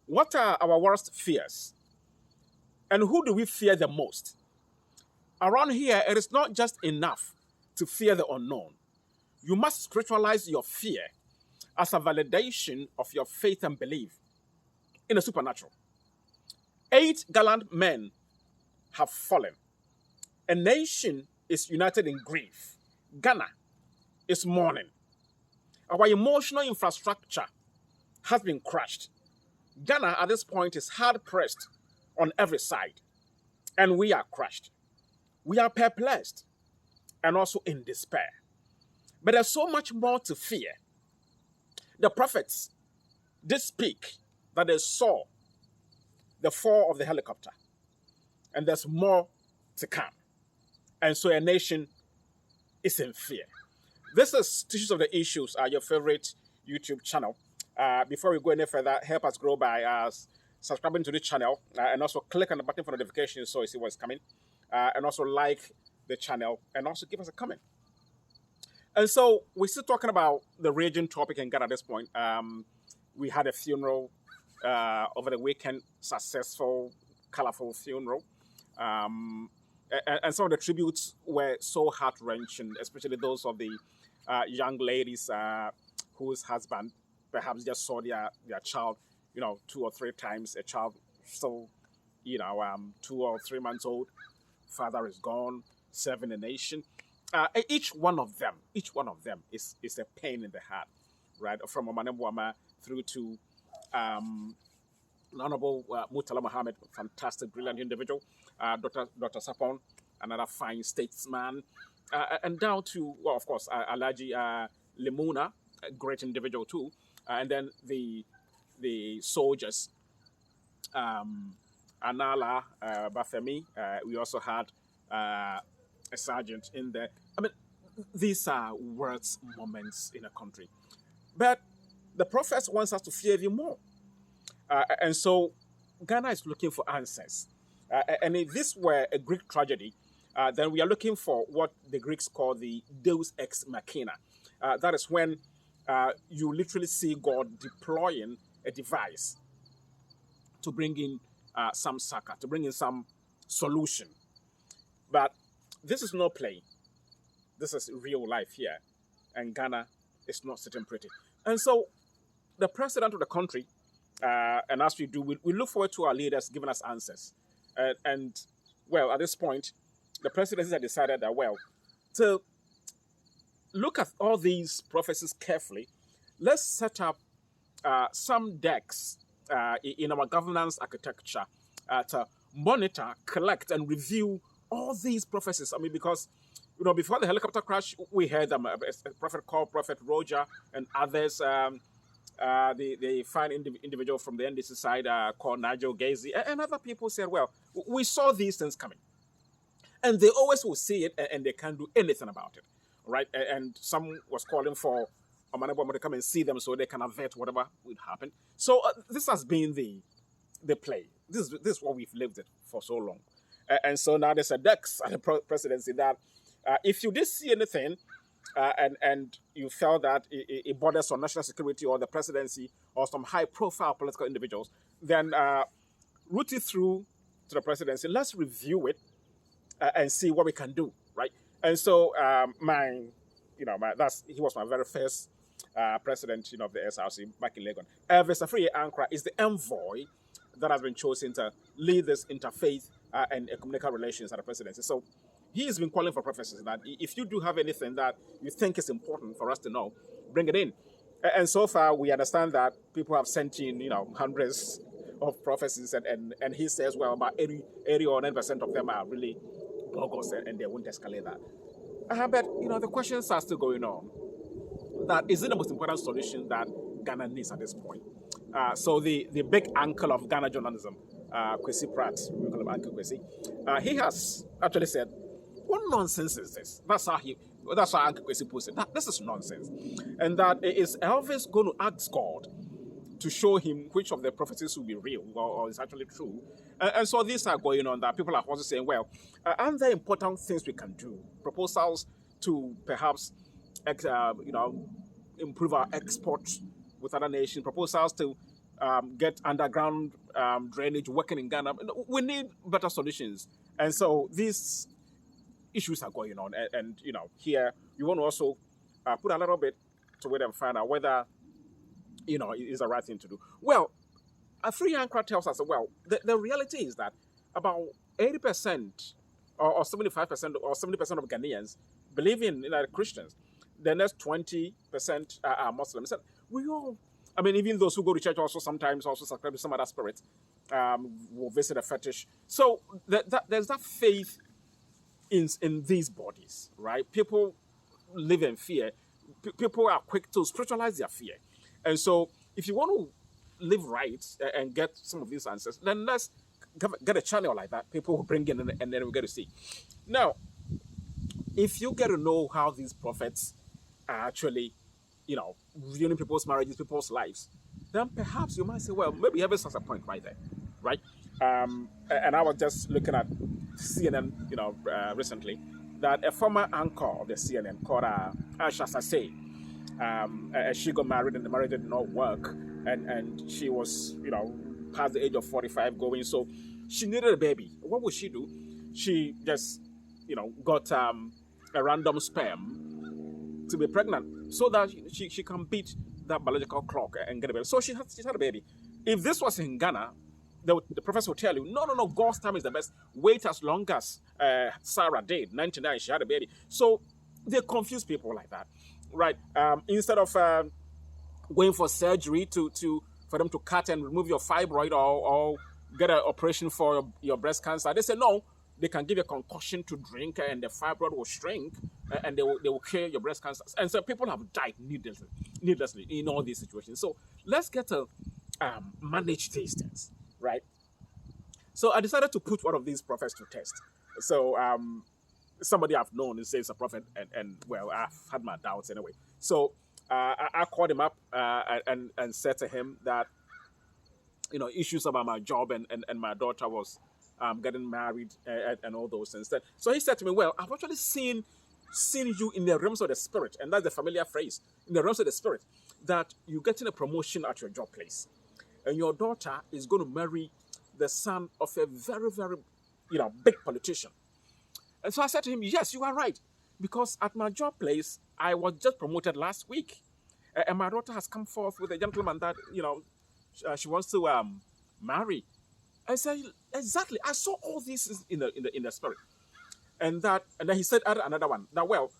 What are our worst fears? And who do we fear the most? Around here, it is not just enough to fear the unknown. You must spiritualize your fear as a validation of your faith and belief in the supernatural. 8 gallant men have fallen. A nation is united in grief. Ghana is mourning. Our emotional infrastructure has been crushed. Ghana at this point is hard pressed on every side, and we are crushed. We are perplexed and also in despair. But there's so much more to fear. The prophets did speak that they saw the fall of the helicopter, and there's more to come. And so a nation is in fear. This is Tissues of the Issues, your favorite YouTube channel. Before we go any further, help us grow by subscribing to the channel and also click on the button for notifications so you see what's coming. And also like the channel and also give us a comment. And so we're still talking about the raging topic in Ghana at this point. We had a funeral over the weekend, successful, colorful funeral. And some of the tributes were so heart-wrenching, especially those of the young ladies whose husband perhaps just saw their child, 2 or 3 times. A child still, 2 or 3 months old. Father is gone, serving the nation. Each one of them is a pain in the heart, right? From Omanemwama through to Honorable Murtala Mohammed, fantastic, brilliant individual. Dr. Sapon, another fine statesman. And down to, well, of course, Alaji Limuna, a great individual too. And then the soldiers, Anala Bafemi. We also had a sergeant in there. I mean, these are worst moments in a country. But the prophet wants us to fear even more. And so Ghana is looking for answers. And if this were a Greek tragedy, then we are looking for what the Greeks call the Deus ex machina. That is when you literally see God deploying a device to bring in some succor, to bring in some solution. But this is no play. This is real life here. And Ghana is not sitting pretty. And so the president of the country, and as we do, we look forward to our leaders giving us answers. And well, at this point, the presidency has decided that, well, to look at all these prophecies carefully, let's set up some decks in our governance architecture to monitor, collect, and review all these prophecies. I mean, because, before the helicopter crash, we heard them, a prophet called Prophet Roger and others, the fine individual from the NDC side called Nigel Gazy, and other people said, well, we saw these things coming. And they always will see it, and they can't do anything about it, right? And some was calling for Omanebo to come and see them so they can avert whatever would happen. So this has been the play. This is what we've lived it for so long. And so now there's a dex at the presidency that if you did see anything and you felt that it borders on national security or the presidency or some high-profile political individuals, then route it through to the presidency. Let's review it and see what we can do, right? And so he was my very first president, of the SRC back in Legon. Elvis Afriye Ankra is the envoy that has been chosen to lead this interfaith and ecumenical relations at the presidency. So he has been calling for prophecies that if you do have anything that you think is important for us to know, bring it in. And so far, we understand that people have sent in, hundreds of prophecies, and he says, well, about 80 or 90% of them are really bogus, and they won't escalate that. But, the questions are still going on. That is it the most important solution that Ghana needs at this point? So the big uncle of Ghana journalism, Kwesi Pratt, we call him Uncle Kwesi, he has actually said, what nonsense is this? That's how Uncle Kwesi puts it. This is nonsense. And that is Elvis going to ask God to show him which of the prophecies will be real or is actually true. And so these are going on that people are also saying, well, aren't there important things we can do? Proposals to perhaps, improve our export with other nations, proposals to get underground drainage working in Ghana. We need better solutions. And so these issues are going on. And here you want to also put a little bit to it and find out whether, it is the right thing to do. Well, a free anchor tells us, well, the reality is that about 80% or 75% or 70% of Ghanaians believe in Christians. The next 20% are Muslims. And we all, even those who go to church also sometimes also subscribe to some other spirits, will visit a fetish. So there's that faith in these bodies, right? People live in fear. People are quick to spiritualize their fear. And so if you want to live right and get some of these answers, then let's get a channel like that. People will bring in and then we get to see. Now, if you get to know how these prophets are actually, ruining people's marriages, people's lives, then perhaps you might say, well, maybe Evans has a point right there, right? And I was just looking at CNN, recently, that a former anchor of the CNN called Asha Sase, she got married and the marriage did not work, and she was, past the age of 45 going, so she needed a baby. What would she do? She just, got a random sperm to be pregnant so that she can beat that biological clock and get a baby. So she had a baby. If this was in Ghana, the professor will tell you, no, God's time is the best. Wait as long as Sarah did. 99, she had a baby. So they confuse people like that, right? Instead of going for surgery for them to cut and remove your fibroid or get an operation for your breast cancer, they say no. They can give you a concoction to drink and the fibroid will shrink and they will cure your breast cancer. And so people have died needlessly in all these situations. So let's get to manage these things, right? So I decided to put one of these prophets to test. So somebody I've known who says a prophet, and well, I've had my doubts anyway. So I called him up and said to him that, issues about my job and my daughter was getting married and all those things. So he said to me, well, I've actually seen you in the realms of the spirit, and that's the familiar phrase, in the realms of the spirit, that you're getting a promotion at your job place. And your daughter is going to marry the son of a very, very, big politician. And so I said to him, yes, you are right. Because at my job place, I was just promoted last week. And my daughter has come forth with a gentleman that, she wants to marry. I said, exactly. I saw all this in the spirit. And then he said another one. Now, well,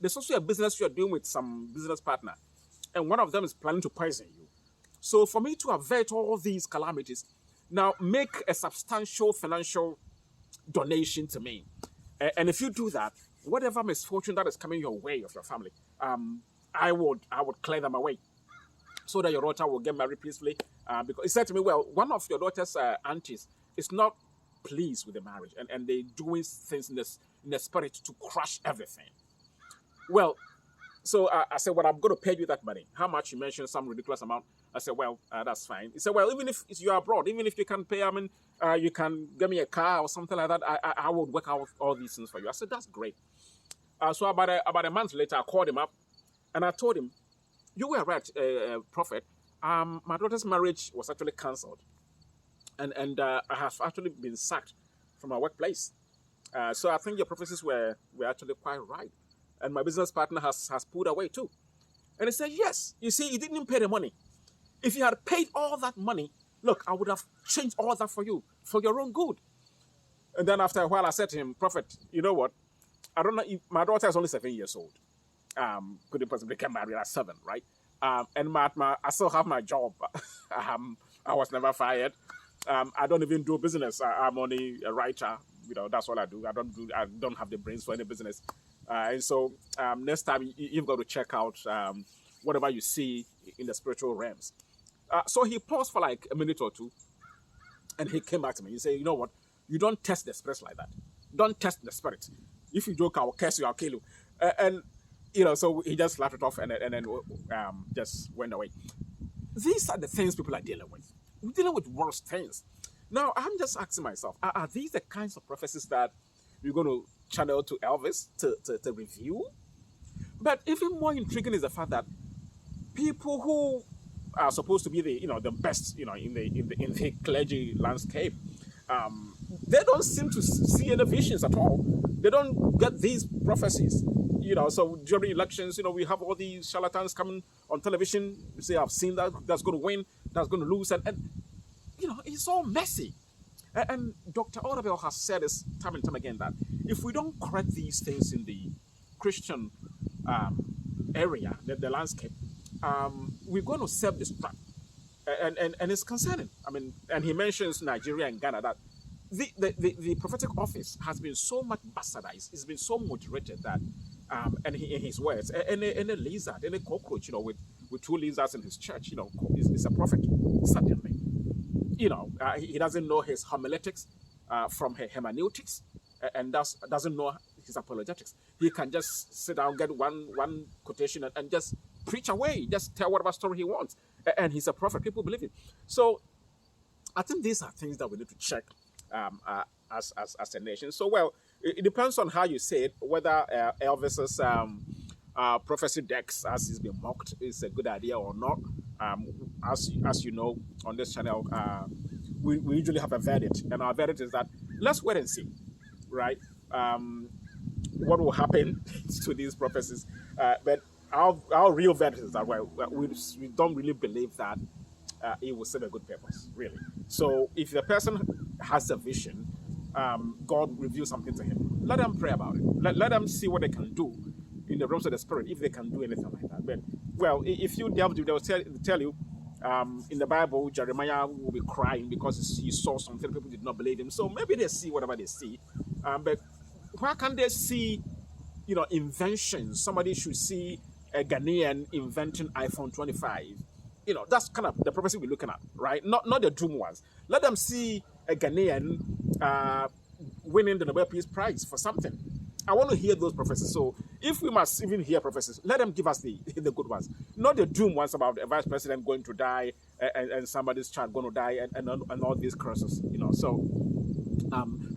there's also a business you're doing with some business partner. And one of them is planning to poison you. So for me to avert all these calamities, now make a substantial financial donation to me. And if you do that, whatever misfortune that is coming your way of your family, I would clear them away so that your daughter will get married peacefully. Because he said to me, well, one of your daughter's aunties is not pleased with the marriage and they're doing things in the spirit to crush everything. Well, so I said, well, I'm going to pay you that money. How much? You mentioned some ridiculous amount. I said, well, that's fine. He said, well, even if you're abroad, even if you can pay, you can get me a car or something like that, I would work out all these things for you. I said, that's great. So about a month later, I called him up and I told him, you were right, Prophet. My daughter's marriage was actually cancelled. And I have actually been sacked from my workplace. So I think your prophecies were actually quite right. And my business partner has pulled away too. And he said, yes, you see, he didn't even pay the money. If you had paid all that money, look, I would have changed all that for you, for your own good. And then after a while, I said to him, Prophet, you know what? I don't know, if my daughter is only 7 years old. Couldn't possibly get married at 7, right? And I still have my job. I was never fired. I don't even do business. I'm only a writer. That's all I do. I don't have the brains for any business. And so next time you've got to check out whatever you see in the spiritual realms. So he paused for like a minute or two, and he came back to me. He said, you know what? You don't test the spirits like that. Don't test the spirit. If you joke, I will curse you, I'll kill you. So he just laughed it off and then just went away. These are the things people are dealing with. We're dealing with worse things. Now, I'm just asking myself, are these the kinds of prophecies that we're going to channel to Elvis to review? But even more intriguing is the fact that people who are supposed to be the the best in the clergy landscape, they don't seem to see any visions at all. They don't get these prophecies. So during elections, we have all these charlatans coming on television. You say, I've seen that's going to win, that's going to lose, and it's all messy. And Dr. Odabel has said this time and time again that if we don't correct these things in the Christian area, the landscape, we're going to self-destruct. And it's concerning. I mean, and he mentions Nigeria and Ghana, that the prophetic office has been so much bastardized, it's been so moderated that, and in his words, any lizard, any cockroach, with two lizards in his church, is a prophet, certainly. He doesn't know his homiletics from hermeneutics, and doesn't know his apologetics. He can just sit down, get one quotation, and just preach away, just tell whatever story he wants, and he's a prophet. People believe it. So I think these are things that we need to check as a nation. So, well, it depends on how you say it, whether Elvis's prophecy decks, as he's been mocked, is a good idea or not. As you know, on this channel, we usually have a verdict, and our verdict is that let's wait and see, right? What will happen to these prophecies? But our real verdict is that we don't really believe that it will serve a good purpose, really. So if the person has a vision, God reveals something to him, let them pray about it. Let them see what they can do in the realms of the spirit, if they can do anything like that. But, well, if you delve deep, they will tell you, in the Bible, Jeremiah will be crying because he saw something, people did not believe him. So maybe they see whatever they see. But why can't they see, inventions? Somebody should see a Ghanaian inventing iPhone 25. That's kind of the prophecy we're looking at, right? Not the doom ones. Let them see a Ghanaian winning the Nobel Peace Prize for something. I want to hear those prophecies. So if we must even hear prophecies, let them give us the good ones, not the doom ones about the vice president going to die and somebody's child going to die and all these curses. So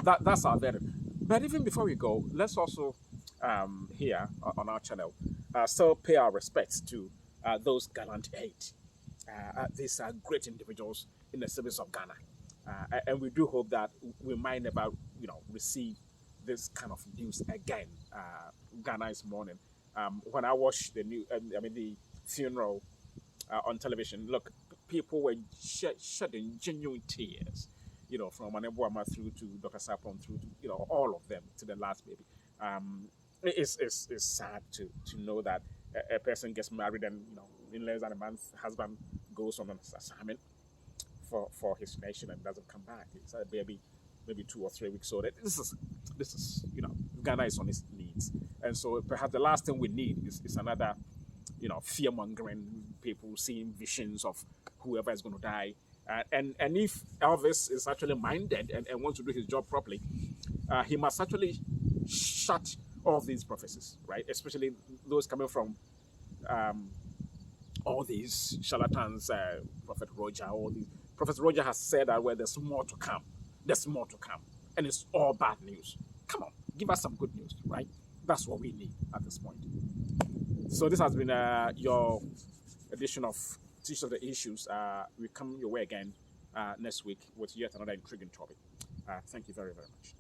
that's our verdict. But even before we go, let's also here on our channel still pay our respects to those gallant 8. These are great individuals in the service of Ghana, and we do hope that we might never receive this kind of news again. Ghana is mourning. When I watched the funeral on television, look, people were shedding genuine tears, from Manebuama through to Dr. Sapon, through to, all of them, to the last baby. It's sad to know that a person gets married and, in less than a month, husband goes on an assignment for his nation and doesn't come back. It's a baby, maybe 2 or 3 weeks old. This is Ghana is on its knees, and so perhaps the last thing we need is another fear mongering, people seeing visions of whoever is going to die, and if Elvis is actually minded and wants to do his job properly, he must actually shut all of these prophecies, right? Especially those coming from all these charlatans, Prophet Roger, all these. Prophet Roger has said that there's more to come. There's more to come. And it's all bad news. Come on, give us some good news, right? That's what we need at this point. So this has been your edition of Teach of the Issues. We come your way again next week with yet another intriguing topic. Thank you very, very much.